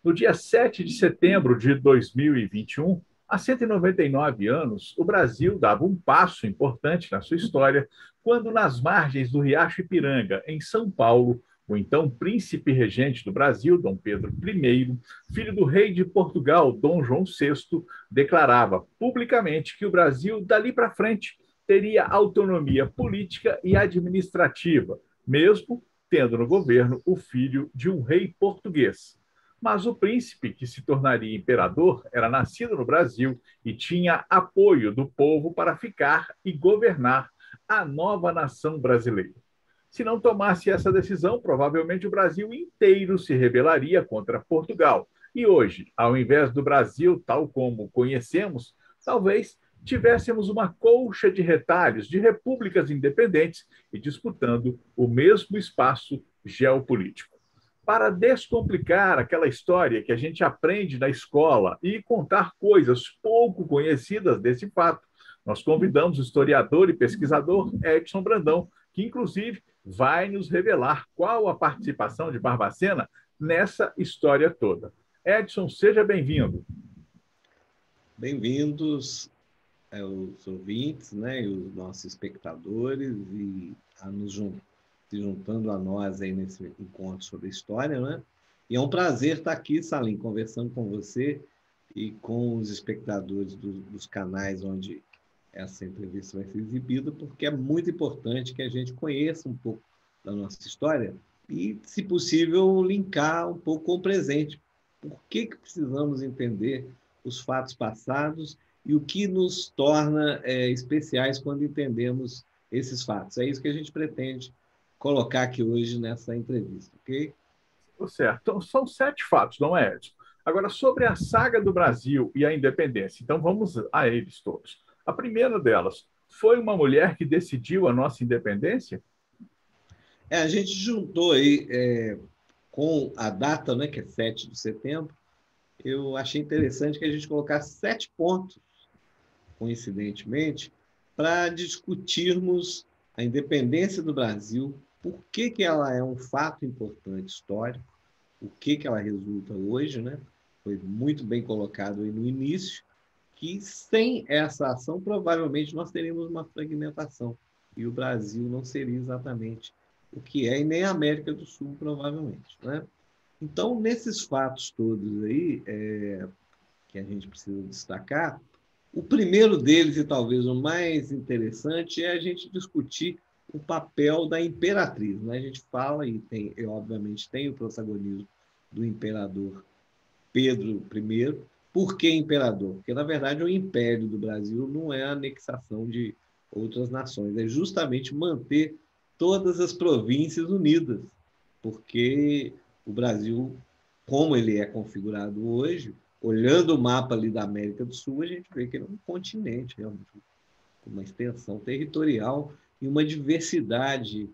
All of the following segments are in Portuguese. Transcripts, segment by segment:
No dia 7 de setembro de 2021, há 199 anos, o Brasil dava um passo importante na sua história quando, nas margens do Riacho Ipiranga, em São Paulo, o então príncipe regente do Brasil, Dom Pedro I, filho do rei de Portugal, Dom João VI, declarava publicamente que o Brasil, dali para frente, teria autonomia política e administrativa, mesmo tendo no governo o filho de um rei português. Mas o príncipe, que se tornaria imperador, era nascido no Brasil e tinha apoio do povo para ficar e governar a nova nação brasileira. Se não tomasse essa decisão, provavelmente o Brasil inteiro se rebelaria contra Portugal. E hoje, ao invés do Brasil tal como conhecemos, talvez tivéssemos uma colcha de retalhos de repúblicas independentes e disputando o mesmo espaço geopolítico. Para descomplicar aquela história que a gente aprende na escola e contar coisas pouco conhecidas desse fato, nós convidamos o historiador e pesquisador Edson Brandão, que inclusive vai nos revelar qual a participação de Barbacena nessa história toda. Edson, seja bem-vindo. Bem-vindos aos ouvintes, né, e os nossos espectadores, e se juntando a nós aí nesse encontro sobre história, né? E é um prazer estar aqui, Salim, conversando com você e com os espectadores dos canais onde essa entrevista vai ser exibida, porque é muito importante que a gente conheça um pouco da nossa história e, se possível, linkar um pouco com o presente. Por que precisamos entender os fatos passados e o que nos torna especiais quando entendemos esses fatos? É isso que a gente pretende colocar aqui hoje nessa entrevista, ok? Certo. Então, são 7 fatos, não é, Edson? Agora, sobre a saga do Brasil e a independência. Então, vamos a eles todos. A primeira delas, foi uma mulher que decidiu a nossa independência? A gente juntou aí com a data, né, que é 7 de setembro. Eu achei interessante que a gente colocasse 7 pontos, coincidentemente, para discutirmos a independência do Brasil, por que ela é um fato importante histórico, o que ela resulta hoje, né? Foi muito bem colocado aí no início, que sem essa ação, provavelmente nós teríamos uma fragmentação, e o Brasil não seria exatamente o que é, e nem a América do Sul, provavelmente, né? Então, nesses fatos todos aí, que a gente precisa destacar, o primeiro deles, e talvez o mais interessante, é a gente discutir o papel da imperatriz. Né? A gente fala, e obviamente tem o protagonismo do imperador Pedro I. Por que imperador? Porque, na verdade, o império do Brasil não é a anexação de outras nações, é justamente manter todas as províncias unidas, porque o Brasil, como ele é configurado hoje, olhando o mapa ali da América do Sul, a gente vê que ele é um continente, realmente, uma extensão territorial e uma diversidade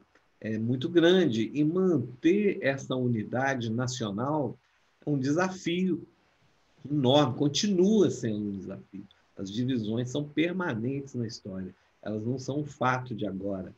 muito grande. E manter essa unidade nacional é um desafio enorme, continua sendo um desafio. As divisões são permanentes na história, elas não são um fato de agora.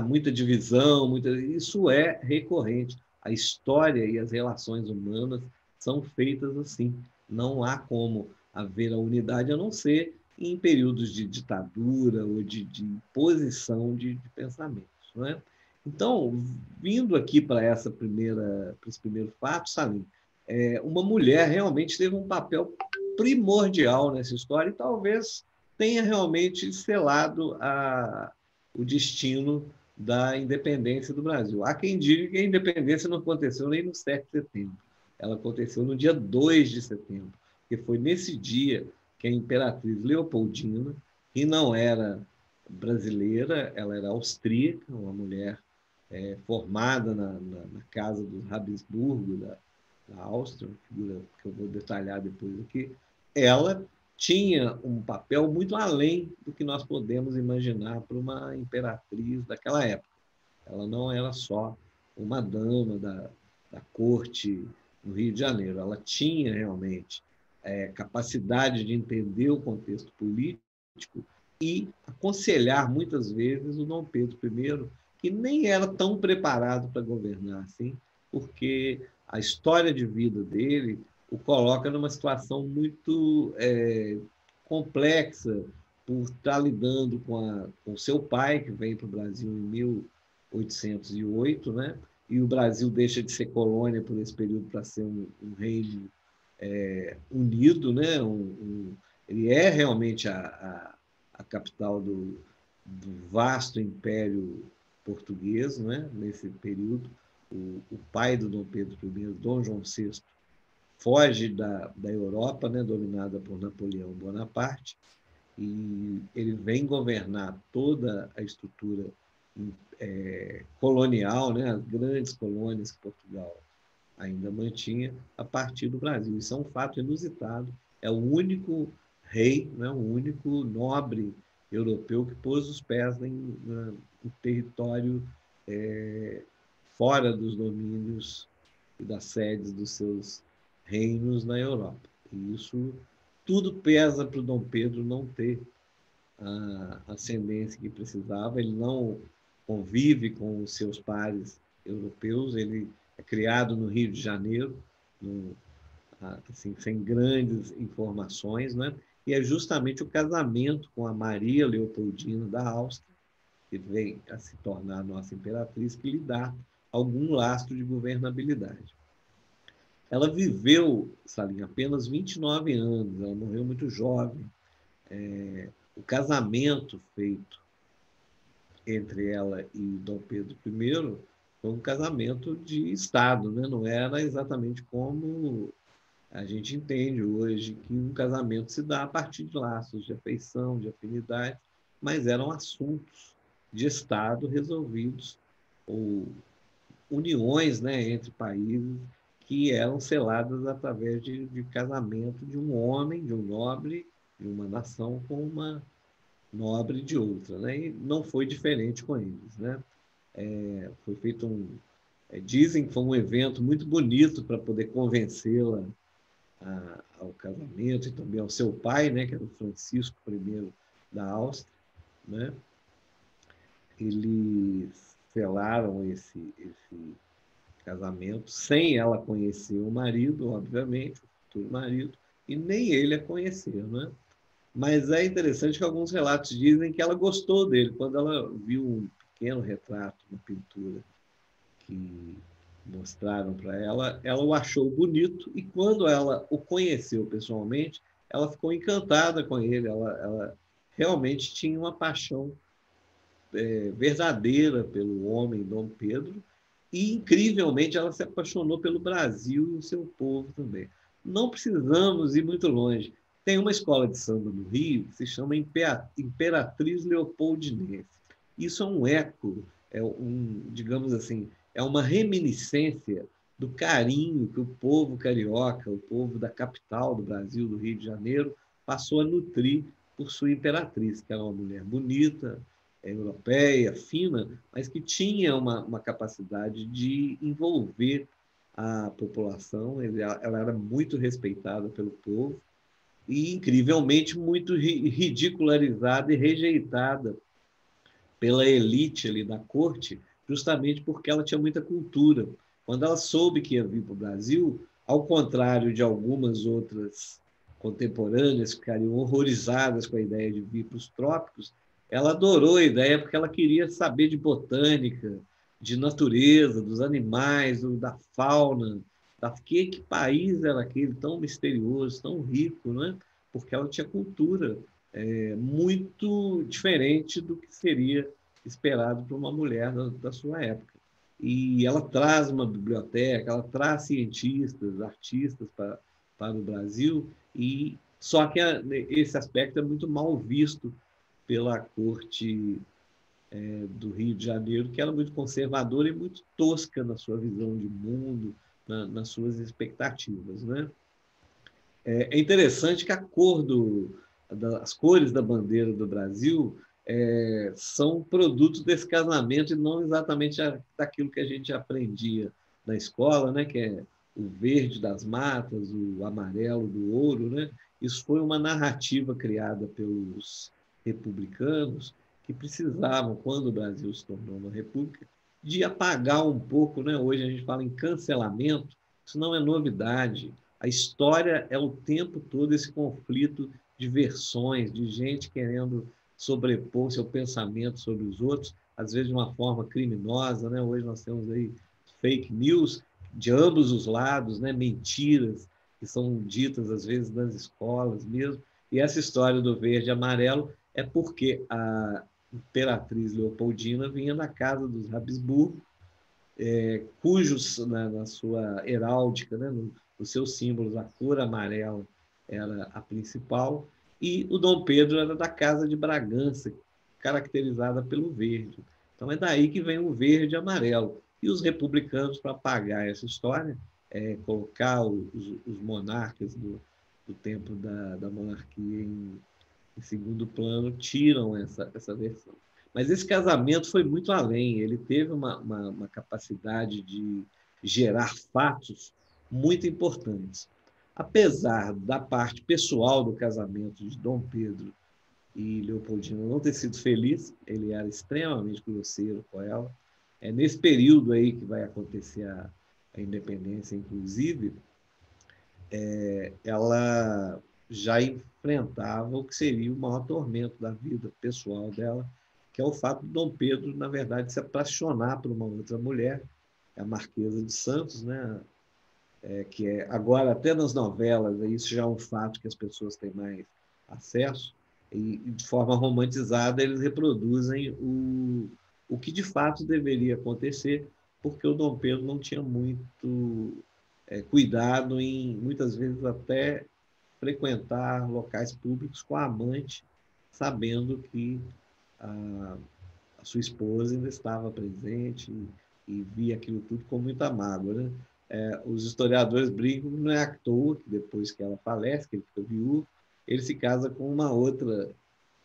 Muita divisão, isso é recorrente. A história e as relações humanas são feitas assim. Não há como haver a unidade a não ser em períodos de ditadura ou de imposição de pensamentos. Não é? Então, vindo aqui para esse primeiro fato, Salim, uma mulher realmente teve um papel primordial nessa história e talvez tenha realmente selado o destino da independência do Brasil. Há quem diga que a independência não aconteceu nem no 7 de setembro, ela aconteceu no dia 2 de setembro, que foi nesse dia que a imperatriz Leopoldina, que não era brasileira, ela era austríaca, uma mulher formada na casa dos Habsburgo, da Áustria, figura que eu vou detalhar depois aqui, ela tinha um papel muito além do que nós podemos imaginar para uma imperatriz daquela época. Ela não era só uma dama da corte no Rio de Janeiro, ela tinha realmente capacidade de entender o contexto político e aconselhar muitas vezes o Dom Pedro I, que nem era tão preparado para governar assim, porque a história de vida dele o coloca numa situação muito complexa por estar lidando com seu pai, que vem para o Brasil em 1808, né? E o Brasil deixa de ser colônia por esse período para ser um reino unido, né? Ele é realmente a capital do vasto império português, né? Nesse período. O pai do Dom Pedro I, Dom João VI, foge da Europa, né? Dominada por Napoleão Bonaparte, e ele vem governar toda a estrutura colonial, né? As grandes colônias que Portugal ainda mantinha a partir do Brasil. Isso é um fato inusitado. É o único rei, né? O único nobre europeu que pôs os pés no território fora dos domínios e das sedes dos seus reinos na Europa. E isso tudo pesa para o Dom Pedro não ter a ascendência que precisava. Ele não convive com os seus pares europeus, ele é criado no Rio de Janeiro, assim, sem grandes informações, né? E é justamente o casamento com a Maria Leopoldina da Áustria, que vem a se tornar nossa imperatriz, que lhe dá algum lastro de governabilidade. Ela viveu, Salim, apenas 29 anos, ela morreu muito jovem. O casamento feito entre ela e Dom Pedro I foi um casamento de Estado, né? Não era exatamente como a gente entende hoje, que um casamento se dá a partir de laços de afeição, de afinidade, mas eram assuntos de Estado resolvidos, ou uniões, né, entre países que eram seladas através de casamento de um homem, de um nobre, de uma nação com uma nobre de outra, né? E não foi diferente com eles, né? Foi feito dizem que foi um evento muito bonito para poder convencê-la ao casamento e também ao seu pai, né, que era o Francisco I da Áustria, né? Eles selaram esse casamento sem ela conhecer o marido, obviamente, o futuro marido, e nem ele a conhecer, né? Mas é interessante que alguns relatos dizem que ela gostou dele. Quando ela viu um pequeno retrato, uma pintura que mostraram para ela, ela o achou bonito, e quando ela o conheceu pessoalmente, ela ficou encantada com ele. Ela realmente tinha uma paixão verdadeira pelo homem Dom Pedro, e, incrivelmente, ela se apaixonou pelo Brasil e o seu povo também. Não precisamos ir muito longe. Tem uma escola de samba no Rio que se chama Imperatriz Leopoldinense. Isso é um eco, digamos assim, é uma reminiscência do carinho que o povo carioca, o povo da capital do Brasil, do Rio de Janeiro, passou a nutrir por sua imperatriz, que era uma mulher bonita, europeia, fina, mas que tinha uma capacidade de envolver a população. Ela era muito respeitada pelo povo e, incrivelmente, muito ridicularizada e rejeitada pela elite ali da corte, justamente porque ela tinha muita cultura. Quando ela soube que ia vir para o Brasil, ao contrário de algumas outras contemporâneas que ficariam horrorizadas com a ideia de vir para os trópicos, ela adorou a ideia porque ela queria saber de botânica, de natureza, dos animais, da fauna, que país era aquele tão misterioso, tão rico, né? Porque ela tinha cultura muito diferente do que seria esperado para uma mulher da sua época. E ela traz uma biblioteca, ela traz cientistas, artistas para o Brasil, e só que esse aspecto é muito mal visto pela corte do Rio de Janeiro, que era muito conservadora e muito tosca na sua visão de mundo, nas suas expectativas, né? É interessante que as cores da bandeira do Brasil são produtos desse casamento e não exatamente daquilo que a gente aprendia na escola, né? Que é o verde das matas, o amarelo do ouro, né? Isso foi uma narrativa criada pelos republicanos que precisavam, quando o Brasil se tornou uma república, de apagar um pouco, né? Hoje a gente fala em cancelamento, Isso não é novidade. A história é o tempo todo esse conflito de versões, de gente querendo sobrepor seu pensamento sobre os outros, às vezes de uma forma criminosa, né? Hoje nós temos aí fake news de ambos os lados, né? Mentiras que são ditas às vezes nas escolas mesmo. E essa história do verde e amarelo é porque a imperatriz Leopoldina vinha da casa dos Habsburgo, cujos, na sua heráldica, né, nos seus símbolos, a cor amarela era a principal, e o Dom Pedro era da Casa de Bragança, caracterizada pelo verde. Então é daí que vem o verde e amarelo. E os republicanos, para apagar essa história, colocar os monarcas do tempo da monarquia em segundo plano, tiram essa versão. Mas esse casamento foi muito além, ele teve uma capacidade de gerar fatos muito importantes. Apesar da parte pessoal do casamento de Dom Pedro e Leopoldina não ter sido feliz, ele era extremamente grosseiro com ela. É nesse período aí que vai acontecer a independência, inclusive, ela já enfrentava o que seria o maior tormento da vida pessoal dela, que é o fato de Dom Pedro, na verdade, se apaixonar por uma outra mulher, a Marquesa de Santos, né? Que agora, até nas novelas, isso já é um fato que as pessoas têm mais acesso, e de forma romantizada eles reproduzem o que de fato deveria acontecer, porque o Dom Pedro não tinha muito cuidado em, muitas vezes, até frequentar locais públicos com a amante, sabendo que a sua esposa ainda estava presente e via aquilo tudo com muita mágoa, né? Os historiadores brincam que não é à toa que depois que ela falece, que ele fica viúvo, ele se casa com uma outra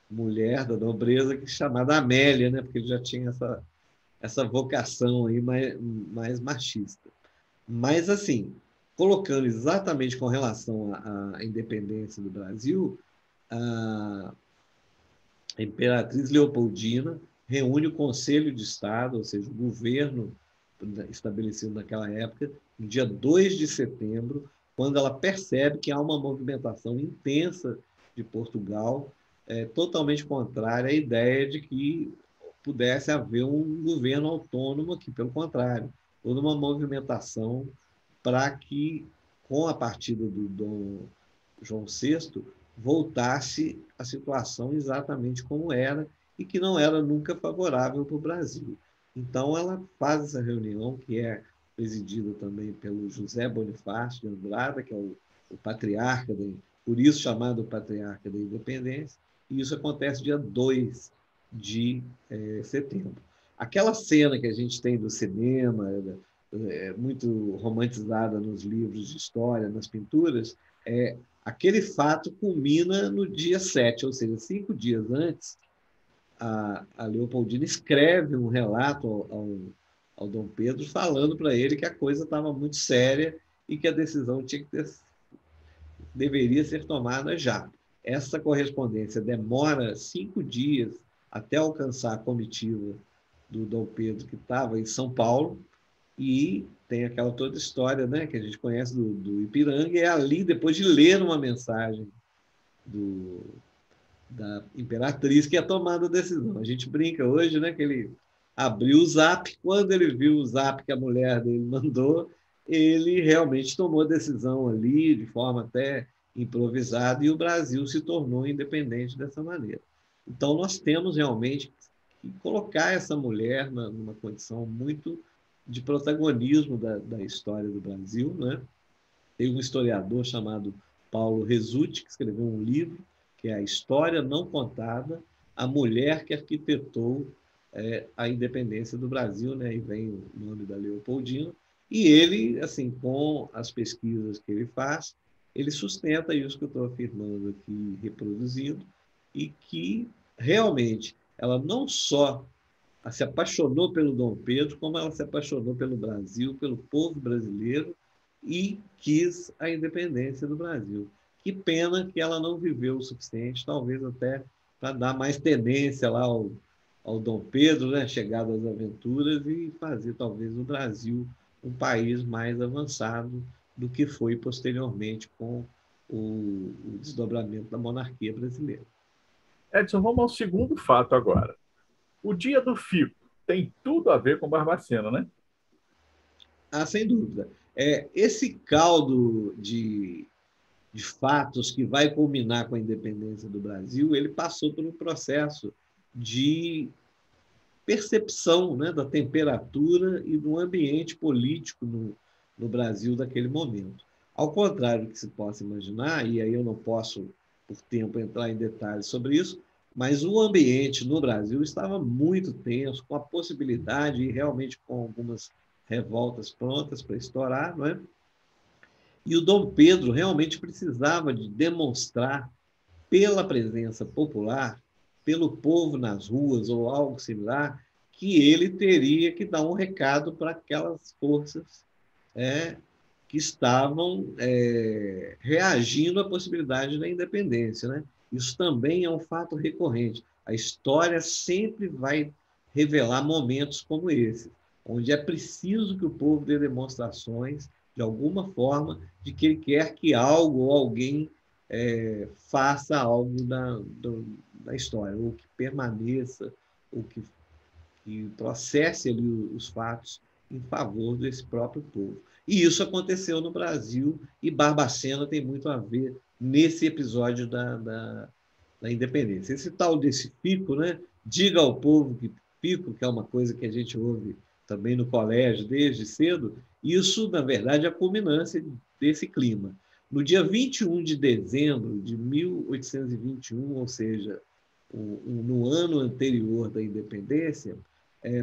mulher da nobreza chamada Amélia, né? Porque ele já tinha essa vocação aí mais machista. Mas, assim, colocando exatamente com relação à independência do Brasil, a imperatriz Leopoldina reúne o Conselho de Estado, ou seja, o governo estabelecido naquela época, no dia 2 de setembro, quando ela percebe que há uma movimentação intensa de Portugal, totalmente contrária à ideia de que pudesse haver um governo autônomo aqui. Pelo contrário, toda uma movimentação para que, com a partida do Dom João VI, voltasse a situação exatamente como era e que não era nunca favorável para o Brasil. Então, ela faz essa reunião, que é presidida também pelo José Bonifácio de Andrada, que é o patriarca, por isso chamado patriarca da independência, e isso acontece dia 2 de setembro. Aquela cena que a gente tem do cinema, muito romantizada nos livros de história, nas pinturas, aquele fato culmina no dia 7, ou seja, 5 dias antes, a Leopoldina escreve um relato ao Dom Pedro falando para ele que a coisa estava muito séria e que a decisão deveria ser tomada já. Essa correspondência demora 5 dias até alcançar a comitiva do Dom Pedro, que estava em São Paulo, e tem aquela toda história, né, que a gente conhece do Ipiranga, e é ali, depois de ler uma mensagem da imperatriz, que é tomada a decisão. A gente brinca hoje, né, que ele abriu o zap, quando ele viu o zap que a mulher dele mandou, ele realmente tomou a decisão ali, de forma até improvisada, e o Brasil se tornou independente dessa maneira. Então, nós temos realmente que colocar essa mulher numa condição muito de protagonismo da história do Brasil, né? Tem um historiador chamado Paulo Resutti, que escreveu um livro, que é A História Não Contada, a Mulher que Arquitetou a Independência do Brasil, né? E vem o nome da Leopoldina. E ele, assim, com as pesquisas que ele faz, ele sustenta isso que eu estou afirmando aqui, reproduzindo, e que realmente ela não só se apaixonou pelo Dom Pedro, como ela se apaixonou pelo Brasil, pelo povo brasileiro, e quis a independência do Brasil. Que pena que ela não viveu o suficiente, talvez até para dar mais tendência lá ao Dom Pedro, né, chegado às aventuras, e fazer talvez o Brasil um país mais avançado do que foi posteriormente com o desdobramento da monarquia brasileira. Edson, vamos ao segundo fato agora. O dia do Fico tem tudo a ver com Barbacena, né? Ah, sem dúvida. Esse caldo de fatos que vai culminar com a independência do Brasil, ele passou por um processo de percepção, né, da temperatura e do ambiente político no Brasil daquele momento. Ao contrário do que se possa imaginar, e aí eu não posso, por tempo, entrar em detalhes sobre isso, mas o ambiente no Brasil estava muito tenso, com a possibilidade, e realmente com algumas revoltas prontas para estourar, não é? E o Dom Pedro realmente precisava de demonstrar, pela presença popular, pelo povo nas ruas ou algo similar, que ele teria que dar um recado para aquelas forças que estavam reagindo à possibilidade da independência, né? Isso também é um fato recorrente. A história sempre vai revelar momentos como esse, onde é preciso que o povo dê demonstrações, de alguma forma, de que ele quer que algo ou alguém faça algo da história, ou que permaneça, ou que processe ali os fatos em favor desse próprio povo. E isso aconteceu no Brasil, e Barbacena tem muito a ver nesse episódio da independência. Esse tal desse Fico, né? Diga ao povo que Fico, que é uma coisa que a gente ouve também no colégio desde cedo, isso, na verdade, é a culminância desse clima. No dia 21 de dezembro de 1821, ou seja, no ano anterior da independência,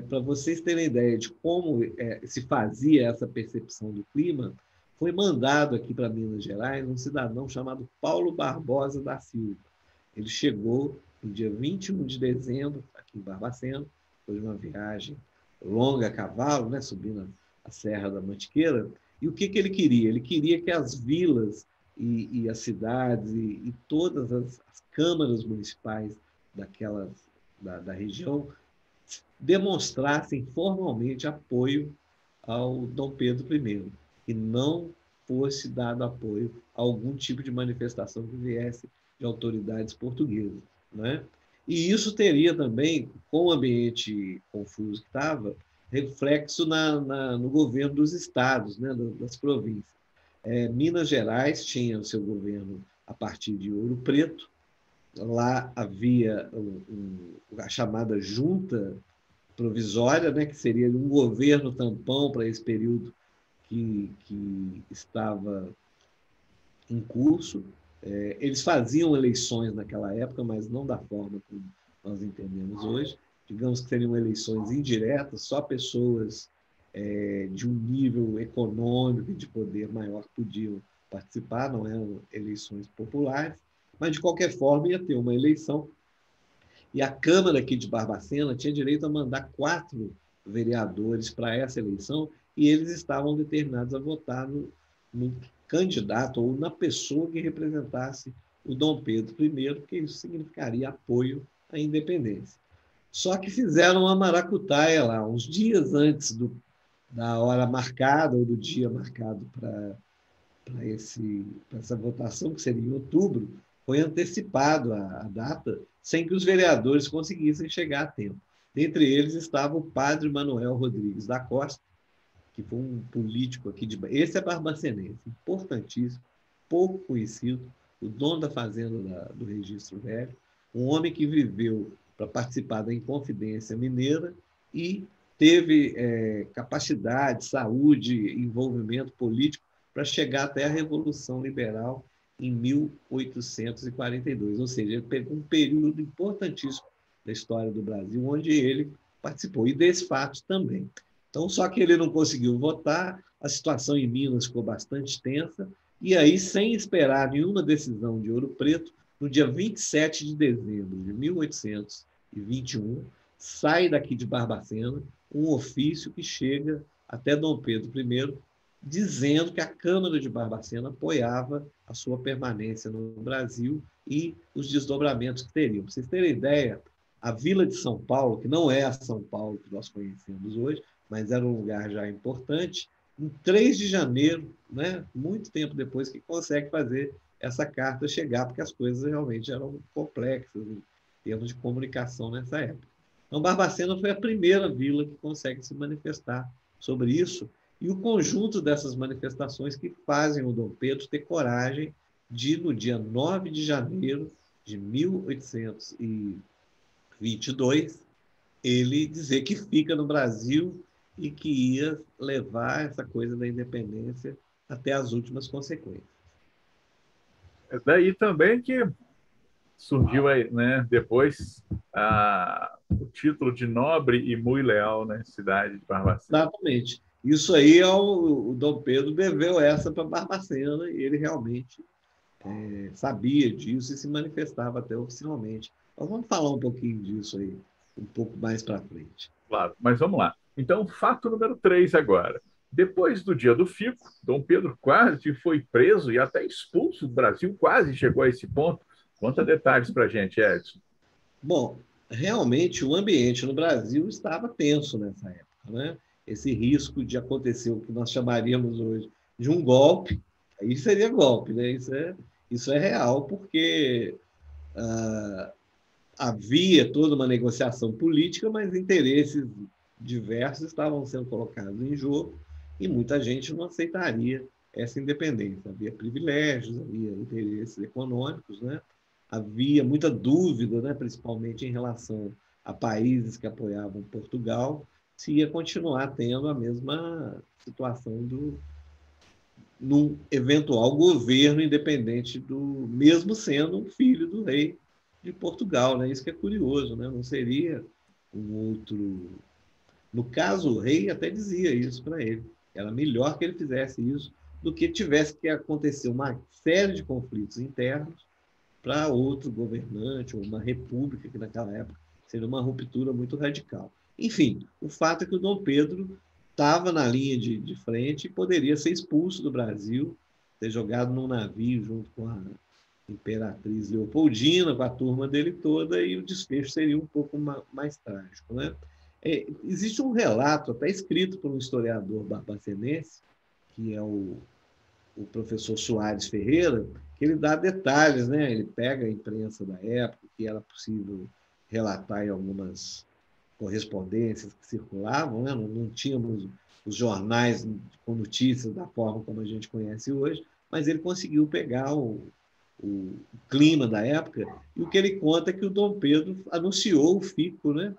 para vocês terem ideia de como se fazia essa percepção do clima, foi mandado aqui para Minas Gerais um cidadão chamado Paulo Barbosa da Silva. Ele chegou no dia 21 de dezembro, aqui em Barbacena, depois de uma viagem longa a cavalo, né, subindo a Serra da Mantiqueira. E o que ele queria? Ele queria que as vilas e as cidades e todas as câmaras municipais da região demonstrassem formalmente apoio ao Dom Pedro I, e não fosse dado apoio a algum tipo de manifestação que viesse de autoridades portuguesas, né? E isso teria também, com o ambiente confuso que estava, reflexo no governo dos estados, né, das províncias. Minas Gerais tinha o seu governo a partir de Ouro Preto. Lá havia a chamada junta provisória, né, que seria um governo tampão para esse período que estava em curso. Eles faziam eleições naquela época, mas não da forma como nós entendemos hoje. Digamos que seriam eleições indiretas, só pessoas de um nível econômico e de poder maior podiam participar, não eram eleições populares, mas de qualquer forma ia ter uma eleição. E a Câmara aqui de Barbacena tinha direito a mandar 4 vereadores para essa eleição, e eles estavam determinados a votar no candidato ou na pessoa que representasse o Dom Pedro I, porque isso significaria apoio à independência. Só que fizeram uma maracutaia lá, uns dias antes da hora marcada, ou do dia marcado para essa votação, que seria em outubro, foi antecipado a data, sem que os vereadores conseguissem chegar a tempo. Dentre eles estava o padre Manuel Rodrigues da Costa, que foi um político aqui de... Esse é barbacenense, importantíssimo, pouco conhecido, o dono da fazenda do Registro Velho, um homem que viveu para participar da Inconfidência Mineira e teve capacidade, saúde, envolvimento político para chegar até a Revolução Liberal em 1842. Ou seja, ele pegou um período importantíssimo da história do Brasil, onde ele participou, e desse fato também. Então, só que ele não conseguiu votar, a situação em Minas ficou bastante tensa, e aí, sem esperar nenhuma decisão de Ouro Preto, no dia 27 de dezembro de 1821, sai daqui de Barbacena um ofício que chega até Dom Pedro I, dizendo que a Câmara de Barbacena apoiava a sua permanência no Brasil e os desdobramentos que teriam. Para vocês terem ideia, a Vila de São Paulo, que não é a São Paulo que nós conhecemos hoje, mas era um lugar já importante, em 3 de janeiro, né, muito tempo depois, que consegue fazer essa carta chegar, porque as coisas realmente eram complexas em termos de comunicação nessa época. Então, Barbacena foi a primeira vila que consegue se manifestar sobre isso, e o conjunto dessas manifestações que fazem o Dom Pedro ter coragem de, no dia 9 de janeiro de 1822, ele dizer que fica no Brasil e que ia levar essa coisa da independência até as últimas consequências. É daí também que surgiu aí, né, depois o título de nobre e muito leal, né, cidade de Barbacena. Exatamente. Isso aí, o Dom Pedro deveu essa para Barbacena, e ele realmente sabia disso e se manifestava até oficialmente. Mas vamos falar um pouquinho disso aí, um pouco mais para frente. Claro, mas vamos lá. Então, fato número 3 agora. Depois do dia do Fico, Dom Pedro quase foi preso e até expulso do Brasil, quase chegou a esse ponto. Conta detalhes para a gente, Edson. Bom, realmente o ambiente no Brasil estava tenso nessa época, né? Esse risco de acontecer o que nós chamaríamos hoje de um golpe, aí seria golpe, né? Isso é real, porque havia toda uma negociação política, mas interesses diversos estavam sendo colocados em jogo e muita gente não aceitaria essa independência. Havia privilégios, havia interesses econômicos, né? Havia muita dúvida, né? Principalmente em relação a países que apoiavam Portugal, se ia continuar tendo a mesma situação num eventual governo independente mesmo sendo um filho do rei de Portugal, né? Isso que é curioso, né? Não seria um outro. No caso, o rei até dizia isso para ele. Era melhor que ele fizesse isso do que tivesse que acontecer uma série de conflitos internos para outro governante ou uma república, que naquela época seria uma ruptura muito radical. Enfim, o fato é que o Dom Pedro estava na linha de frente e poderia ser expulso do Brasil, ser jogado num navio junto com a Imperatriz Leopoldina, com a turma dele toda, e o desfecho seria um pouco mais trágico, né? Existe um relato, até escrito por um historiador barbacenense, que é o professor Soares Ferreira, que ele dá detalhes, né? Ele pega a imprensa da época, que era possível relatar em algumas correspondências que circulavam, né? Não tínhamos os jornais com notícias da forma como a gente conhece hoje, mas ele conseguiu pegar o clima da época, e o que ele conta é que o Dom Pedro anunciou o fico, né?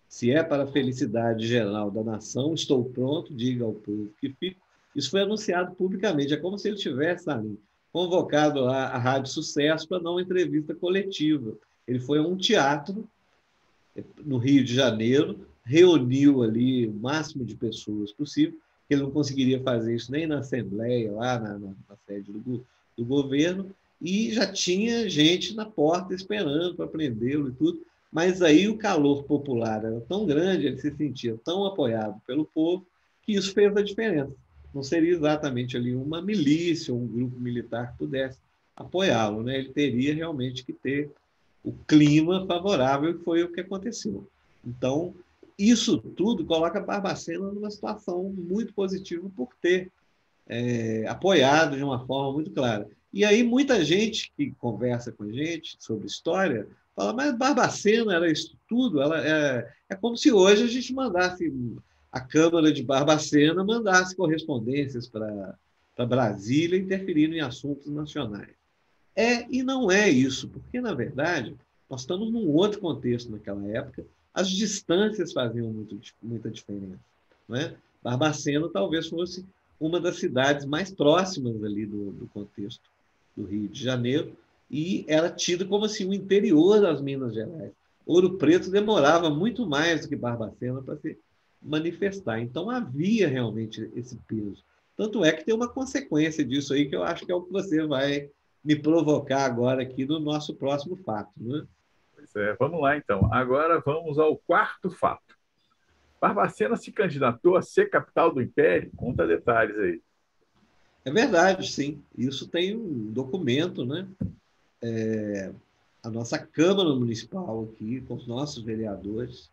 Se é para a felicidade geral da nação, estou pronto, diga ao povo que fico. Isso foi anunciado publicamente, é como se ele tivesse ali convocado a Rádio Sucesso para dar uma entrevista coletiva. Ele foi a um teatro no Rio de Janeiro, reuniu ali o máximo de pessoas possível, que ele não conseguiria fazer isso nem na Assembleia, lá na sede do governo, e já tinha gente na porta esperando para prendê-lo e tudo, mas aí o calor popular era tão grande, ele se sentia tão apoiado pelo povo, que isso fez a diferença. Não seria exatamente ali uma milícia ou um grupo militar que pudesse apoiá-lo, né? Ele teria realmente que ter o clima favorável, que foi o que aconteceu. Então, isso tudo coloca Barbacena numa situação muito positiva por ter apoiado de uma forma muito clara. E aí muita gente que conversa com a gente sobre história fala, mas Barbacena era isso tudo? É como se hoje a gente mandasse, a Câmara de Barbacena mandasse correspondências para Brasília interferindo em assuntos nacionais. E não é isso, porque, na verdade, nós estamos num outro contexto naquela época, as distâncias faziam muita diferença. Não é? Barbacena talvez fosse uma das cidades mais próximas ali do contexto do Rio de Janeiro, e era tida como assim, o interior das Minas Gerais. Ouro Preto demorava muito mais do que Barbacena para se manifestar. Então havia realmente esse peso. Tanto é que tem uma consequência disso aí, que eu acho que é o que você vai me provocar agora aqui no nosso próximo fato. Né? Pois é, vamos lá então. Agora vamos ao quarto fato. Barbacena se candidatou a ser capital do Império? Conta detalhes aí. É verdade, sim. Isso tem um documento, né? A nossa Câmara Municipal aqui, com os nossos vereadores,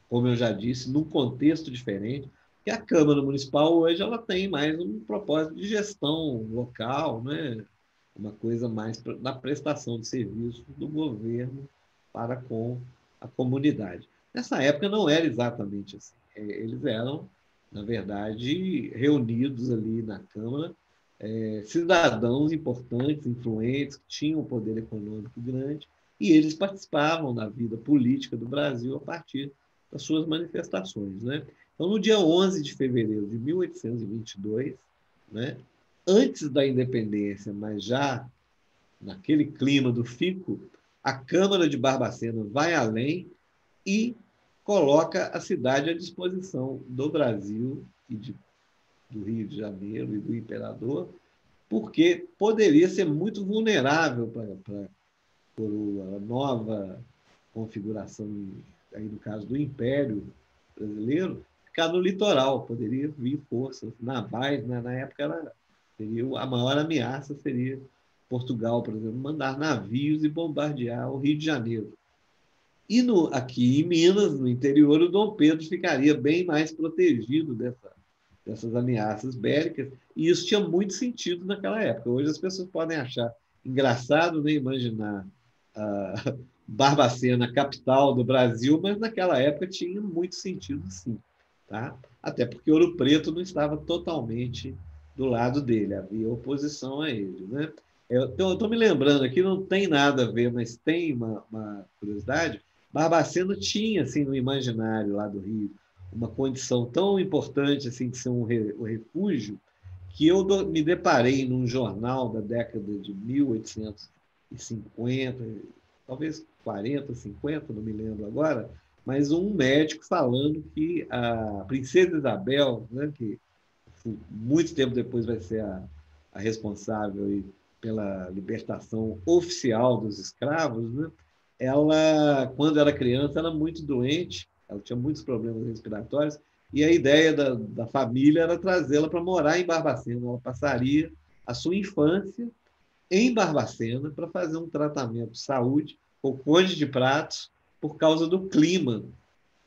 como eu já disse, num contexto diferente. que a Câmara Municipal hoje ela tem mais um propósito de gestão local, né? Uma coisa mais da prestação de serviços do governo para com a comunidade. Nessa época não era exatamente assim. Eles eram, na verdade, reunidos ali na Câmara, cidadãos importantes, influentes, que tinham um poder econômico grande, e eles participavam da vida política do Brasil a partir das suas manifestações, né? Então, no dia 11 de fevereiro de 1822, né, antes da independência, mas já naquele clima do fico, a Câmara de Barbacena vai além e coloca a cidade à disposição do Brasil e do Rio de Janeiro e do imperador, porque poderia ser muito vulnerável para a nova configuração, aí no caso do Império Brasileiro, ficar no litoral, poderia vir forças navais, né? Na época a maior ameaça seria Portugal, por exemplo, mandar navios e bombardear o Rio de Janeiro. E aqui em Minas, no interior, o Dom Pedro ficaria bem mais protegido dessas ameaças bélicas, e isso tinha muito sentido naquela época. Hoje as pessoas podem achar engraçado, né, imaginar a Barbacena, capital do Brasil, mas naquela época tinha muito sentido, sim. Tá? Até porque Ouro Preto não estava totalmente do lado dele, havia oposição a ele. Né? Eu estou me lembrando aqui, não tem nada a ver, mas tem uma curiosidade. Barbacena tinha, assim, no imaginário lá do Rio, uma condição tão importante assim, de ser um refúgio, que eu me deparei num jornal da década de 1850, talvez 40, 50, não me lembro agora, mas um médico falando que a princesa Isabel, né, que muito tempo depois vai ser a responsável pela libertação oficial dos escravos, né, ela, quando era criança, era muito doente, ela tinha muitos problemas respiratórios, e a ideia da família era trazê-la para morar em Barbacena. Ela passaria a sua infância em Barbacena para fazer um tratamento de saúde, o Conde de Pratos, por causa do clima,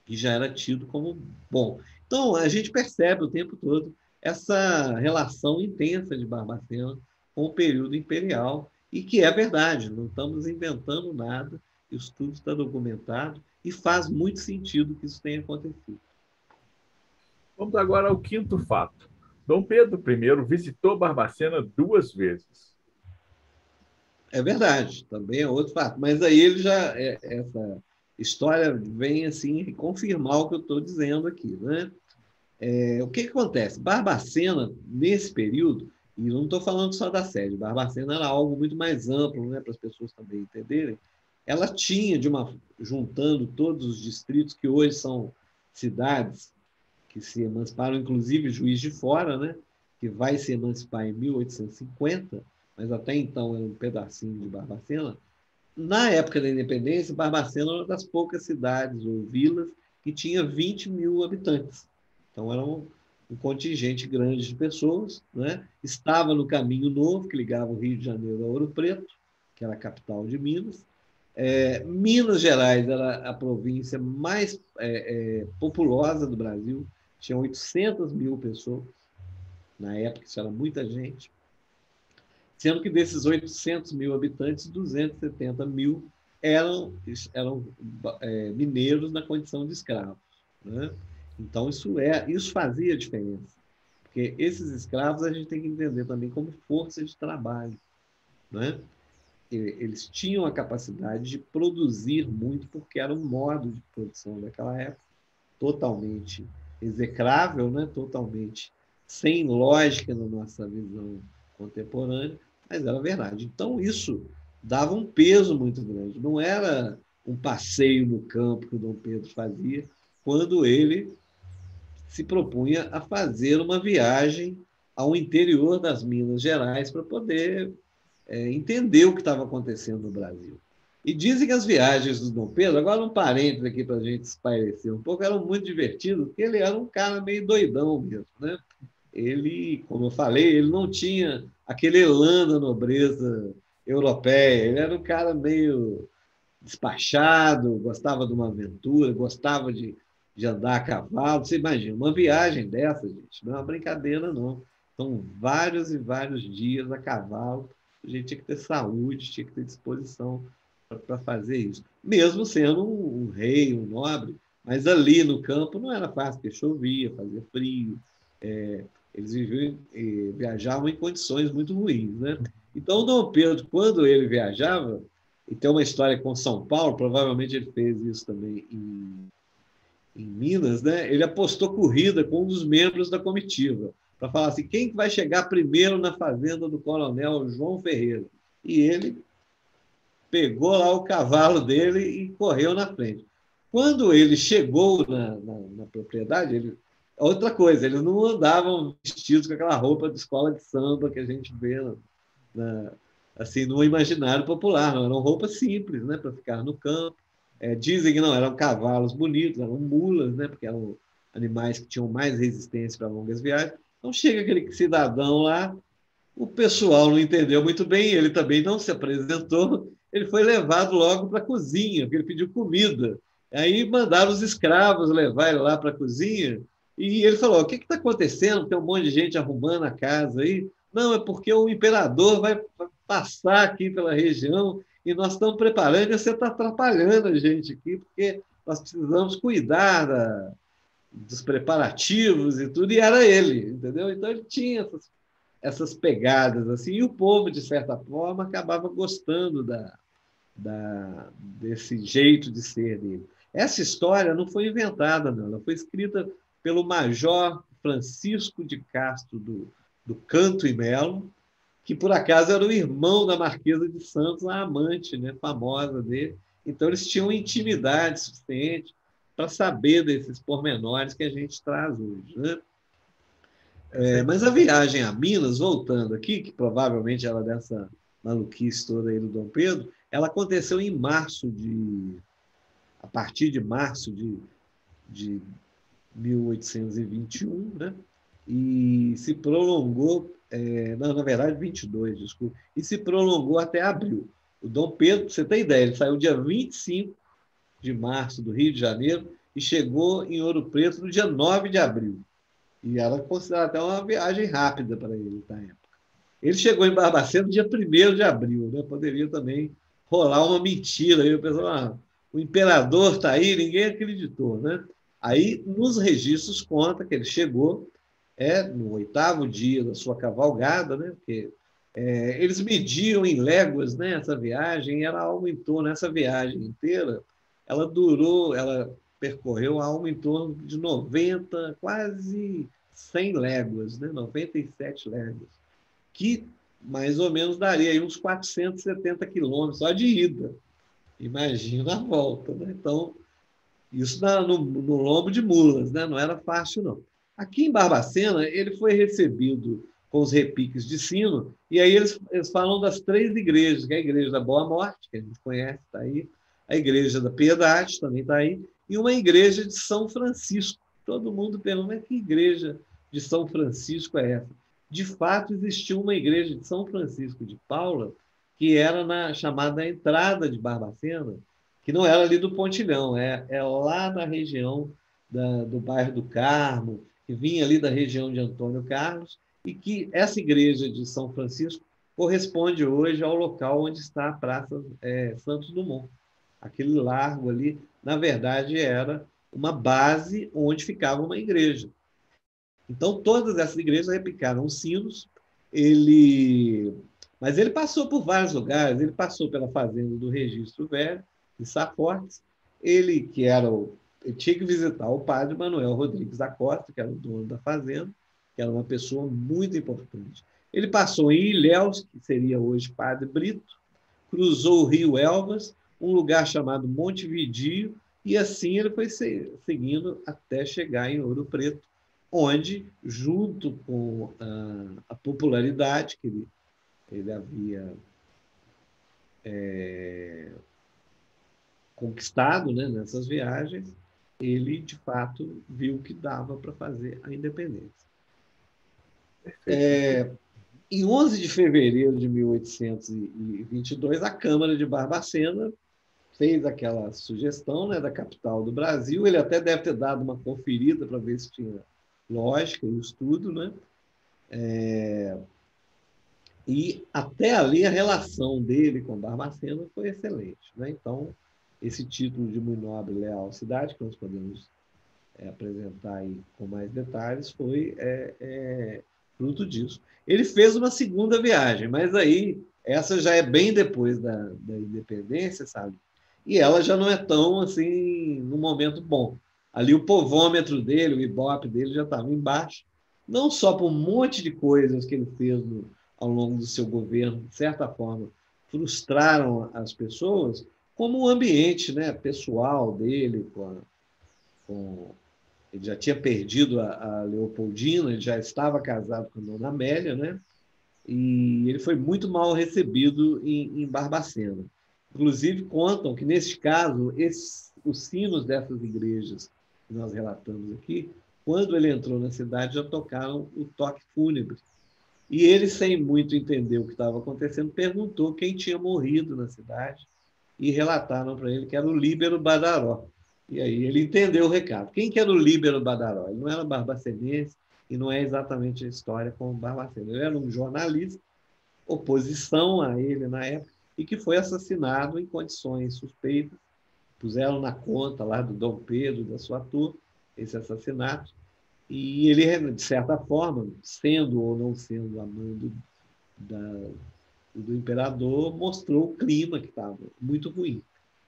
que já era tido como bom. Então, a gente percebe o tempo todo essa relação intensa de Barbacena com o período imperial, e que é verdade, não estamos inventando nada, isso tudo está documentado, e faz muito sentido que isso tenha acontecido. Vamos agora ao quinto fato. Dom Pedro I visitou Barbacena 2 vezes. É verdade, também é outro fato. Mas aí ele já essa história vem assim confirmar o que eu estou dizendo aqui, né? O que acontece? Barbacena, nesse período, e não estou falando só da sede, Barbacena era algo muito mais amplo, né, para as pessoas também entenderem. Ela tinha, juntando todos os distritos que hoje são cidades que se emanciparam, inclusive Juiz de Fora, né, que vai se emancipar em 1850, mas até então era um pedacinho de Barbacena. Na época da independência, Barbacena era uma das poucas cidades ou vilas que tinha 20 mil habitantes. Então, era um contingente grande de pessoas. Né? Estava no Caminho Novo, que ligava o Rio de Janeiro a Ouro Preto, que era a capital de Minas. Minas Gerais era a província mais populosa do Brasil, tinha 800 mil pessoas. Na época, isso era muita gente. Sendo que desses 800 mil habitantes, 270 mil eram mineiros na condição de escravos. Né? Então, isso fazia diferença. Porque esses escravos a gente tem que entender também como força de trabalho. Né? Eles tinham a capacidade de produzir muito, porque era um modo de produção daquela época totalmente execrável, né? Totalmente sem lógica na nossa visão contemporânea, mas era verdade. Então, isso dava um peso muito grande. Não era um passeio no campo que o Dom Pedro fazia quando ele se propunha a fazer uma viagem ao interior das Minas Gerais para poder entender o que estava acontecendo no Brasil. E dizem que as viagens do Dom Pedro, agora um parênteses aqui para a gente espairecer um pouco, eram muito divertidas, porque ele era um cara meio doidão mesmo. Né? Ele, como eu falei, ele não tinha aquele elan da nobreza europeia, ele era um cara meio despachado, gostava de uma aventura, gostava de de andar a cavalo. Você imagina, uma viagem dessa, gente, não é uma brincadeira, não. São vários e vários dias a cavalo. A gente tinha que ter saúde, tinha que ter disposição para fazer isso. Mesmo sendo um rei, um nobre, mas ali no campo não era fácil, porque chovia, fazia frio. Eles viviam, viajavam em condições muito ruins, né? Então, Dom Pedro, quando ele viajava, e tem uma história com São Paulo, provavelmente ele fez isso também em Minas, né? Ele apostou corrida com um dos membros da comitiva, para falar assim, quem vai chegar primeiro na fazenda do coronel João Ferreira? E ele pegou lá o cavalo dele e correu na frente. Quando ele chegou na propriedade, outra coisa, eles não andavam vestidos com aquela roupa de escola de samba que a gente vê assim, no imaginário popular, não, eram roupas simples, né, para ficar no campo. Dizem que não, eram cavalos bonitos, eram mulas, né, porque eram animais que tinham mais resistência para longas viagens. Então chega aquele cidadão lá, o pessoal não entendeu muito bem, ele também não se apresentou, ele foi levado logo para a cozinha, porque ele pediu comida. Aí mandaram os escravos levar ele lá para a cozinha, e ele falou, o que está acontecendo? Tem um monte de gente arrumando a casa aí. Não, é porque o imperador vai passar aqui pela região e nós estamos preparando e você está atrapalhando a gente aqui, porque nós precisamos cuidar dos preparativos e tudo, e era ele, entendeu? Então ele tinha essas pegadas assim, e o povo, de certa forma, acabava gostando desse jeito de ser dele. Essa história não foi inventada, não. Ela foi escrita pelo Major Francisco de Castro do Canto e Melo, que por acaso era o irmão da Marquesa de Santos, a amante, né, famosa dele. Então eles tinham intimidade suficiente para saber desses pormenores que a gente traz hoje, né? Mas a viagem a Minas, voltando aqui, que provavelmente era dessa maluquice toda aí do Dom Pedro, ela aconteceu em a partir de março de 1821, né? E se prolongou, não, na verdade, 22, desculpa, e se prolongou até abril. O Dom Pedro, para você ter ideia, ele saiu dia 25 de março do Rio de Janeiro e chegou em Ouro Preto no dia 9 de abril. E era considerada até uma viagem rápida para ele na época. Ele chegou em Barbacena no dia 1º de abril, né? Poderia também rolar uma mentira. Aí o pessoal, o imperador está aí, ninguém acreditou, né? Aí, nos registros, conta que ele chegou no 8º dia da sua cavalgada, né? Porque eles mediam em léguas, né, essa viagem, ela aumentou nessa viagem inteira, ela percorreu algo em torno de 90, quase 100 léguas, né? 97 léguas, que mais ou menos daria aí uns 470 quilômetros só de ida. Imagina a volta, né? Então, isso no lombo de mulas, né? Não era fácil, não. Aqui em Barbacena, ele foi recebido com os repiques de sino, e aí eles falam das 3 igrejas, que é a Igreja da Boa Morte, que a gente conhece, está aí, a Igreja da Piedade, também está aí, e uma igreja de São Francisco. Todo mundo pergunta, que igreja de São Francisco é essa? De fato, existiu uma igreja de São Francisco de Paula, que era na chamada entrada de Barbacena, que não era ali do Pontilhão, é lá na região do bairro do Carmo, que vinha ali da região de Antônio Carlos, e que essa igreja de São Francisco corresponde hoje ao local onde está a Praça Santos Dumont. Aquele largo ali, na verdade, era uma base onde ficava uma igreja. Então, todas essas igrejas repicaram os sinos. Mas ele passou por vários lugares. Ele passou pela fazenda do Registro Velho, de Safortes. Ele tinha que visitar o padre Manuel Rodrigues da Costa, que era o dono da fazenda, que era uma pessoa muito importante. Ele passou em Ilhéus, que seria hoje Padre Brito, cruzou o rio Elvas, um lugar chamado Montevidio, e assim ele foi seguindo até chegar em Ouro Preto, onde, junto com a popularidade que ele havia conquistado, né, nessas viagens, ele, de fato, viu que dava para fazer a independência. Em 11 de fevereiro de 1822, a Câmara de Barbacena fez aquela sugestão, né, da capital do Brasil. Ele até deve ter dado uma conferida para ver se tinha lógica e estudo, né? E até ali a relação dele com Barbacena foi excelente, né? Então, esse título de Muito Nobre e Leal Cidade, que nós podemos apresentar aí com mais detalhes, foi fruto disso. Ele fez uma segunda viagem, mas aí essa já é bem depois da independência, sabe? E ela já não é tão assim no momento bom. Ali o povômetro dele, o Ibope dele já estava embaixo, não só por um monte de coisas que ele fez ao longo do seu governo, de certa forma, frustraram as pessoas, como o ambiente, né, pessoal dele, ele já tinha perdido a Leopoldina, ele já estava casado com a Dona Amélia, né? E ele foi muito mal recebido em Barbacena. Inclusive, contam que, nesse caso, os sinos dessas igrejas que nós relatamos aqui, quando ele entrou na cidade, já tocaram o toque fúnebre. E ele, sem muito entender o que estava acontecendo, perguntou quem tinha morrido na cidade e relataram para ele que era o Líbero Badaró. E aí ele entendeu o recado. Quem que era o Líbero Badaró? Ele não era barbacenense e não é exatamente a história com o Barbacena. Ele era um jornalista, oposição a ele na época, e que foi assassinado em condições suspeitas. Puseram na conta lá do Dom Pedro, da sua turma, esse assassinato. E ele, de certa forma, sendo ou não sendo amando do imperador, mostrou o clima que estava muito ruim.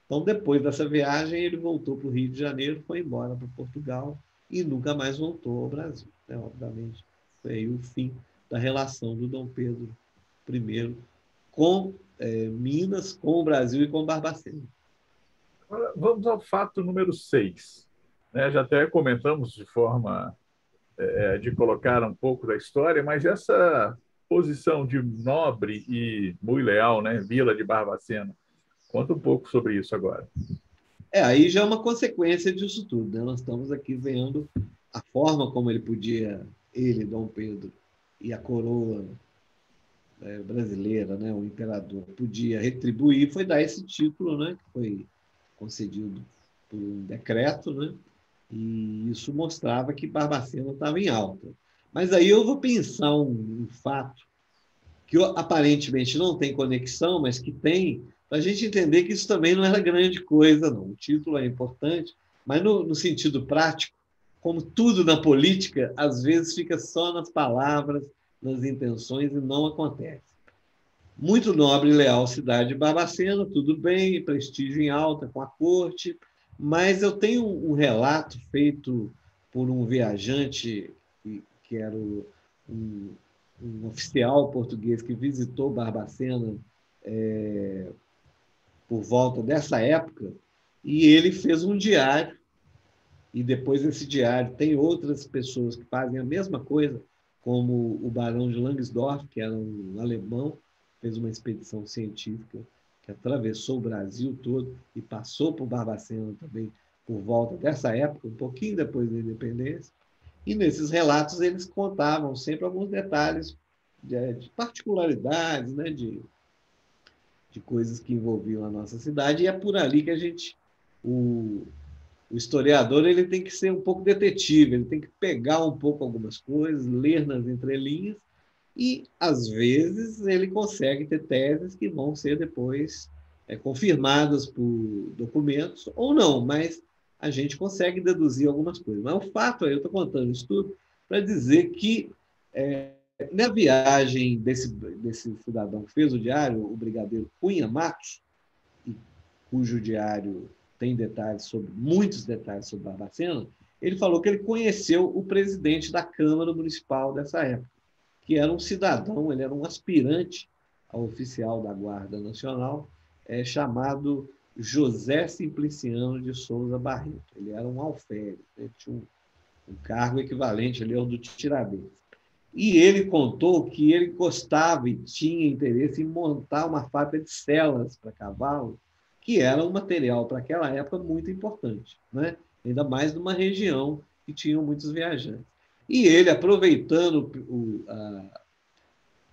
Então, depois dessa viagem, ele voltou para o Rio de Janeiro, foi embora para Portugal e nunca mais voltou ao Brasil. Né? Obviamente, foi aí o fim da relação do Dom Pedro I com Minas, com o Brasil e com Barbacena. Agora, vamos ao fato número 6. Né? Já até comentamos de forma de colocar um pouco da história, mas essa posição de nobre e muito leal, né? Vila de Barbacena. Conta um pouco sobre isso agora. Aí já é uma consequência disso tudo. Né? Nós estamos aqui vendo a forma como ele, Dom Pedro, e a coroa brasileira, né? O imperador, podia retribuir, foi dar esse título, né? Que foi concedido por um decreto, né? E isso mostrava que Barbacena estava em alta. Mas aí eu vou pensar um fato que aparentemente não tem conexão, mas que tem, para a gente entender que isso também não era grande coisa, não. O título é importante, mas no sentido prático, como tudo na política, às vezes fica só nas palavras, nas intenções e não acontece. Muito nobre e leal cidade de Barbacena, tudo bem, prestígio em alta com a corte, mas eu tenho um relato feito por um viajante que era um oficial português que visitou Barbacena por volta dessa época, e ele fez um diário, e depois desse diário tem outras pessoas que fazem a mesma coisa, como o Barão de Langsdorff, que era um alemão, fez uma expedição científica que atravessou o Brasil todo e passou por Barbacena também por volta dessa época, um pouquinho depois da independência. E nesses relatos eles contavam sempre alguns detalhes de particularidades, né, de coisas que envolviam a nossa cidade, e é por ali que o historiador ele tem que ser um pouco detetive, ele tem que pegar um pouco algumas coisas, ler nas entrelinhas, e, às vezes, ele consegue ter teses que vão ser depois confirmadas por documentos, ou não, mas a gente consegue deduzir algumas coisas. Mas o fato é, eu estou contando isso tudo para dizer que, na viagem desse cidadão que fez o diário, o brigadeiro Cunha Matos, cujo diário tem muitos detalhes sobre Barbacena, ele falou que ele conheceu o presidente da Câmara Municipal dessa época, que era um cidadão, ele era um aspirante a oficial da Guarda Nacional, chamado José Simpliciano de Souza Barreto. Ele era um alferes, né? Tinha um cargo equivalente ali ao do Tiradentes. E ele contou que ele gostava e tinha interesse em montar uma fábrica de selas para cavalo, que era um material para aquela época muito importante, né? Ainda mais numa região que tinha muitos viajantes. E ele, aproveitando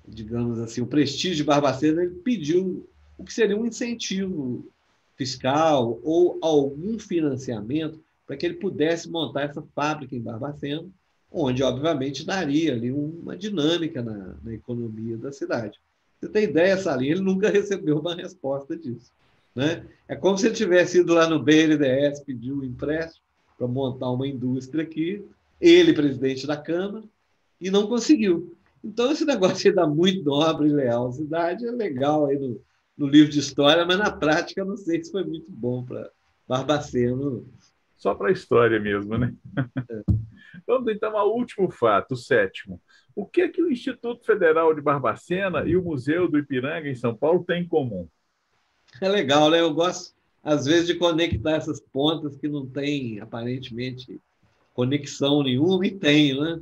digamos assim, o prestígio de Barbacena, ele pediu o que seria um incentivo fiscal ou algum financiamento para que ele pudesse montar essa fábrica em Barbacena, onde, obviamente, daria ali uma dinâmica na economia da cidade. Você tem ideia, Salim? Ele nunca recebeu uma resposta disso. Né? É como se ele tivesse ido lá no BNDES, pediu um empréstimo para montar uma indústria aqui, ele, presidente da Câmara, e não conseguiu. Então, esse negócio aí dá muito nobre e leal à cidade, é legal aí no livro de história, mas na prática eu não sei se foi muito bom para Barbacena. Só para a história mesmo, né? Vamos então ao último fato, o sétimo. O que é que o Instituto Federal de Barbacena e o Museu do Ipiranga, em São Paulo, têm em comum? É legal, né? Eu gosto, às vezes, de conectar essas pontas que não têm, aparentemente, conexão nenhuma, e tem, né?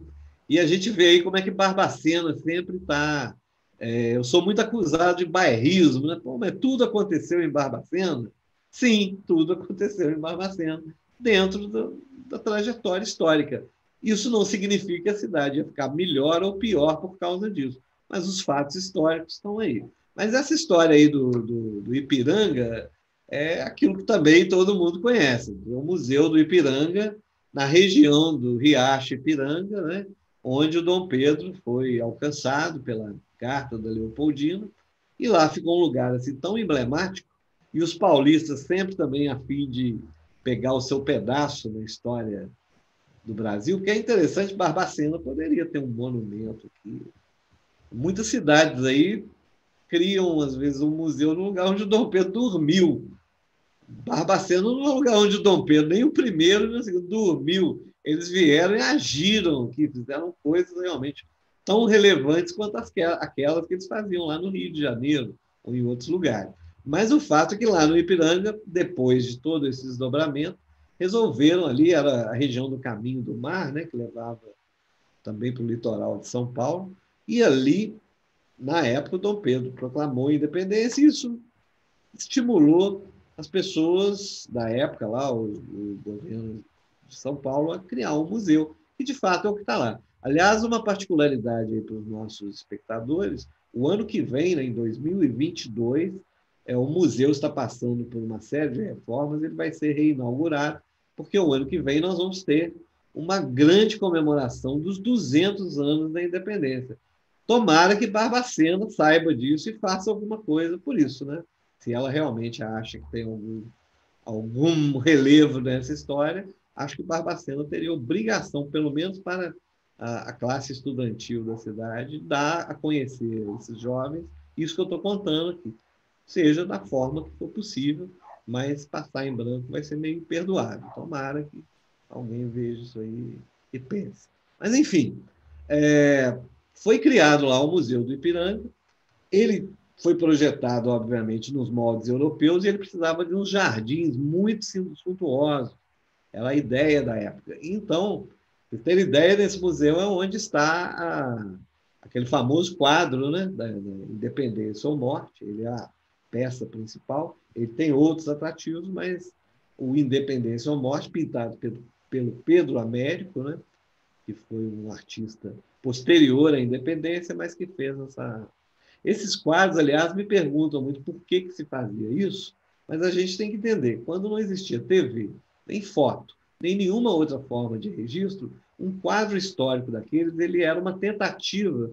E a gente vê aí como é que Barbacena sempre está. Eu sou muito acusado de bairrismo, né? Pô, mas tudo aconteceu em Barbacena? Sim, tudo aconteceu em Barbacena, dentro da trajetória histórica. Isso não significa que a cidade ia ficar melhor ou pior por causa disso, mas os fatos históricos estão aí. Mas essa história aí do Ipiranga é aquilo que também todo mundo conhece. O Museu do Ipiranga, na região do Riacho Ipiranga, né, onde o Dom Pedro foi alcançado pela Carta da Leopoldina, e lá ficou um lugar assim tão emblemático, e os paulistas sempre também a fim de pegar o seu pedaço na história do Brasil, que é interessante, Barbacena poderia ter um monumento aqui. Muitas cidades aí criam, às vezes, um museu no lugar onde o Dom Pedro dormiu. Barbacena não é o lugar onde o Dom Pedro, nem o primeiro nem o segundo, dormiu. Eles vieram e agiram, que fizeram coisas realmente tão relevantes quanto aquelas que eles faziam lá no Rio de Janeiro ou em outros lugares. Mas o fato é que lá no Ipiranga, depois de todo esse desdobramento, resolveram ali, era a região do Caminho do Mar, né, que levava também para o litoral de São Paulo, e ali, na época, o Dom Pedro proclamou a independência, e isso estimulou as pessoas da época lá, o governo de São Paulo, a criar um museu, que de fato é o que está lá. Aliás, uma particularidade aí para os nossos espectadores, o ano que vem, né, em 2022, o museu está passando por uma série de reformas, ele vai ser reinaugurado, porque o ano que vem nós vamos ter uma grande comemoração dos 200 anos da independência. Tomara que Barbacena saiba disso e faça alguma coisa por isso, né? Se ela realmente acha que tem algum relevo nessa história, acho que Barbacena teria obrigação, pelo menos para a classe estudantil da cidade, dar a conhecer esses jovens isso que eu estou contando aqui, seja da forma que for possível, mas passar em branco vai ser meio imperdoável. Tomara que alguém veja isso aí e pense. Mas, enfim, foi criado lá o Museu do Ipiranga. Ele foi projetado, obviamente, nos moldes europeus e ele precisava de uns jardins muito suntuosos. Era a ideia da época. Então, para ter ideia, nesse museu é onde está aquele famoso quadro, né, da Independência ou Morte. Ele é a peça principal. Ele tem outros atrativos, mas o Independência ou Morte, pintado pelo Pedro Américo, né, que foi um artista posterior à independência, mas que fez esses quadros, aliás, me perguntam muito por que se fazia isso, mas a gente tem que entender, quando não existia TV, nem foto, nem nenhuma outra forma de registro, um quadro histórico daqueles, ele era uma tentativa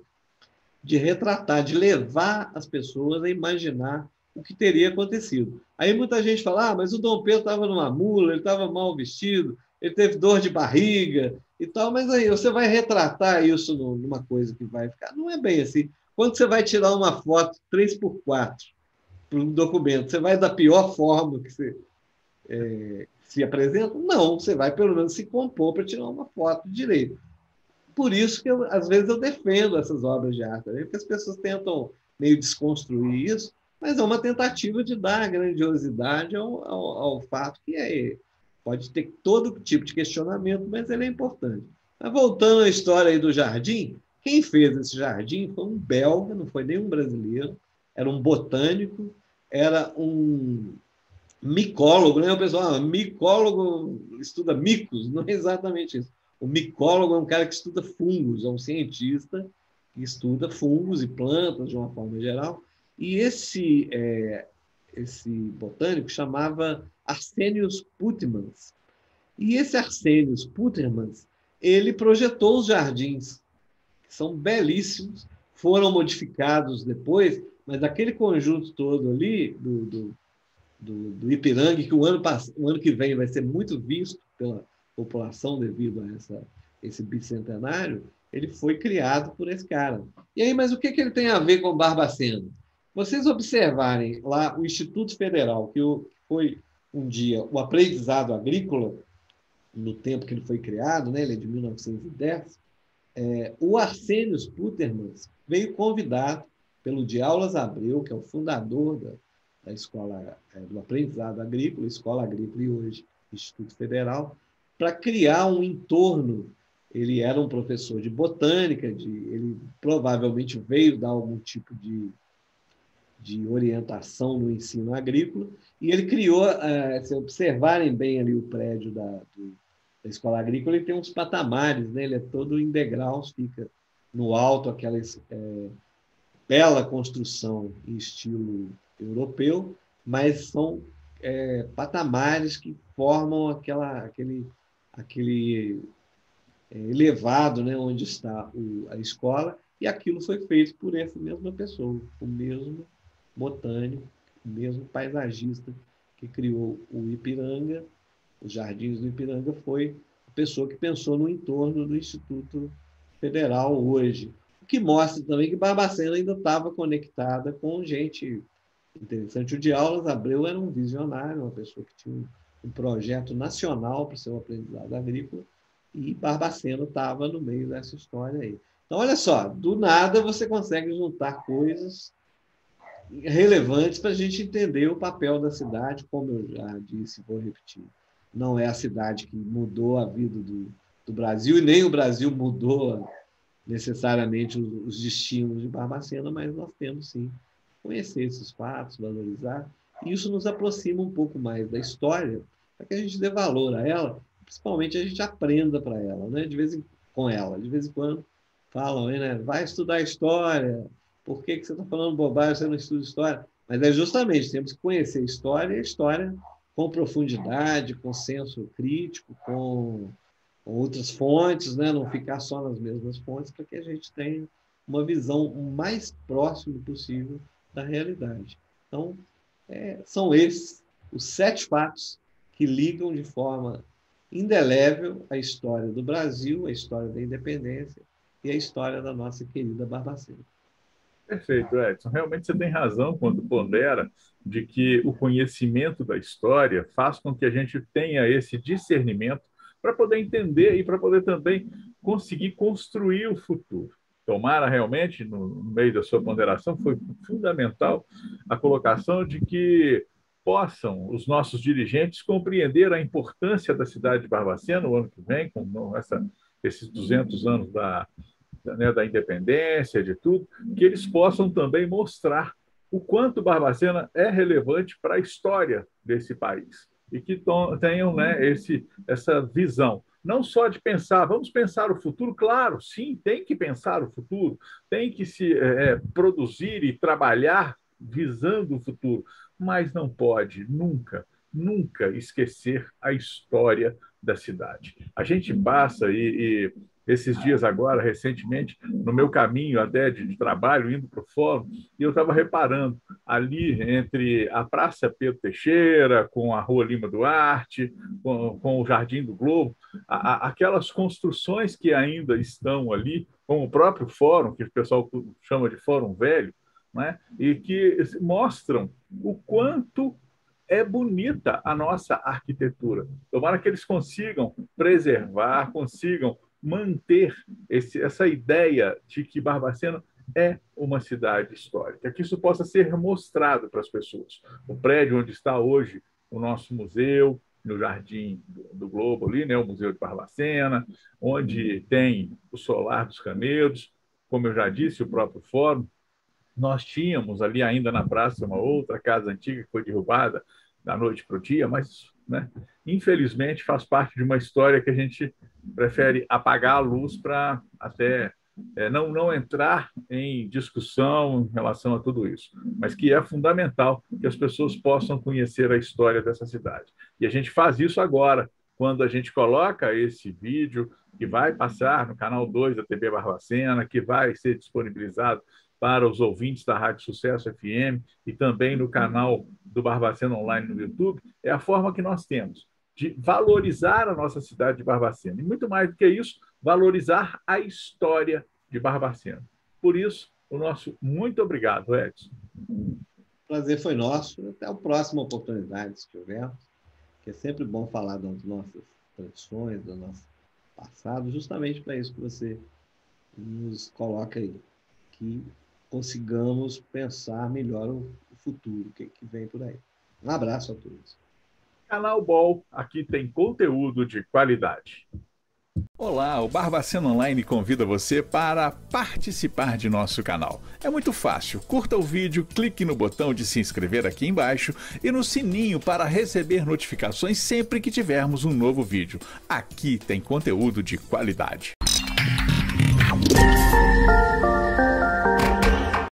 de retratar, de levar as pessoas a imaginar o que teria acontecido. Aí muita gente fala, mas o Dom Pedro estava numa mula, ele estava mal vestido, ele teve dor de barriga e tal, mas aí você vai retratar isso numa coisa que vai ficar. Não é bem assim. Quando você vai tirar uma foto 3x4 para um documento, você vai da pior forma que você se apresenta? Não, você vai pelo menos se compor para tirar uma foto direito. Por isso que, às vezes, eu defendo essas obras de arte, né? Porque as pessoas tentam meio desconstruir isso, mas é uma tentativa de dar grandiosidade ao fato que pode ter todo tipo de questionamento, mas ele é importante. Mas voltando à história aí do jardim, quem fez esse jardim foi um belga, não foi nenhum brasileiro, era um botânico, era um micólogo, né? O pessoal, micólogo estuda micos, não é exatamente isso. O micólogo é um cara que estuda fungos, é um cientista que estuda fungos e plantas de uma forma geral. E esse botânico chamava Arsenius Putemans. E esse Arsenius Putemans, ele projetou os jardins, que são belíssimos, foram modificados depois, mas aquele conjunto todo ali do Ipiranga, que o ano que vem vai ser muito visto pela população devido a esse bicentenário, ele foi criado por esse cara. E aí, mas o que ele tem a ver com Barbacena? Vocês observarem lá o Instituto Federal, que foi um dia o aprendizado agrícola, no tempo que ele foi criado, né? Ele é de 1910, o Arsênios Putermans veio convidado pelo de Aulas Abreu, que é o fundador da Escola do Aprendizado Agrícola, Escola Agrícola e hoje Instituto Federal, para criar um entorno. Ele era um professor de botânica, ele provavelmente veio dar algum tipo de orientação no ensino agrícola, e ele criou, se observarem bem ali o prédio da Escola Agrícola, ele tem uns patamares, né? Ele é todo em degraus, fica no alto, aquela bela construção em estilo europeu, mas são patamares que formam aquele elevado, né? Onde está a escola, e aquilo foi feito por essa mesma pessoa, o mesmo botânico, o mesmo paisagista que criou o Ipiranga, os Jardins do Ipiranga, foi a pessoa que pensou no entorno do Instituto Federal hoje. O que mostra também que Barbacena ainda estava conectada com gente interessante. O de Aulas Abreu era um visionário, uma pessoa que tinha um projeto nacional para o seu aprendizado agrícola, e Barbacena estava no meio dessa história aí. Então, olha só, do nada você consegue juntar coisas relevantes para a gente entender o papel da cidade, como eu já disse, vou repetir. Não é a cidade que mudou a vida do Brasil, e nem o Brasil mudou necessariamente os destinos de Barbacena, mas nós temos, sim, conhecer esses fatos, valorizar, e isso nos aproxima um pouco mais da história, para que a gente dê valor a ela, principalmente a gente aprenda para ela, né? De vez em quando falam, né? Vai estudar história, por que você está falando bobagem, você não estuda história? Mas é justamente, temos que conhecer a história com profundidade, com senso crítico, com outras fontes, né? Não ficar só nas mesmas fontes, para que a gente tenha uma visão o mais próximo possível da realidade. Então, são esses os 7 fatos que ligam de forma indelével a história do Brasil, a história da independência e a história da nossa querida Barbacena. Perfeito, Edson. Realmente você tem razão quando pondera de que o conhecimento da história faz com que a gente tenha esse discernimento para poder entender e para poder também conseguir construir o futuro. Tomara realmente, no meio da sua ponderação, foi fundamental a colocação de que possam os nossos dirigentes compreender a importância da cidade de Barbacena no ano que vem, com esses 200 anos da independência, de tudo, que eles possam também mostrar o quanto Barbacena é relevante para a história desse país e que tenham, né, essa visão, não só de pensar, vamos pensar o futuro, claro, sim, tem que pensar o futuro, tem que se produzir e trabalhar visando o futuro, mas não pode nunca, nunca esquecer a história da cidade. A gente passa esses dias agora, recentemente, no meu caminho até de trabalho, indo para o fórum, e eu estava reparando ali entre a Praça Pedro Teixeira, com a Rua Lima Duarte, com o Jardim do Globo, aquelas construções que ainda estão ali, como o próprio fórum, que o pessoal chama de Fórum Velho, né? E que mostram o quanto é bonita a nossa arquitetura. Tomara que eles consigam preservar, consigam manter essa ideia de que Barbacena é uma cidade histórica, que isso possa ser mostrado para as pessoas. O prédio onde está hoje o nosso museu, no Jardim do Globo, ali, né, o Museu de Barbacena, onde tem o Solar dos Camelos, como eu já disse, o próprio fórum. Nós tínhamos ali ainda na praça uma outra casa antiga que foi derrubada da noite para o dia, mas, né, infelizmente faz parte de uma história que a gente prefere apagar a luz para até não entrar em discussão em relação a tudo isso, mas que é fundamental que as pessoas possam conhecer a história dessa cidade. E a gente faz isso agora, quando a gente coloca esse vídeo, que vai passar no canal 2 da TV Barbacena, que vai ser disponibilizado para os ouvintes da Rádio Sucesso FM e também no canal do Barbacena Online no YouTube, é a forma que nós temos de valorizar a nossa cidade de Barbacena. E muito mais do que isso, valorizar a história de Barbacena. Por isso, o nosso muito obrigado, Edson. O prazer foi nosso. Até a próxima oportunidade, se tivermos, que é sempre bom falar das nossas tradições, do nosso passado, justamente para isso que você nos coloca aí, que consigamos pensar melhor o futuro, o que vem por aí. Um abraço a todos. Canal Ball, aqui tem conteúdo de qualidade. Olá, o Barbacena Online convida você para participar de nosso canal. É muito fácil, curta o vídeo, clique no botão de se inscrever aqui embaixo e no sininho para receber notificações sempre que tivermos um novo vídeo. Aqui tem conteúdo de qualidade.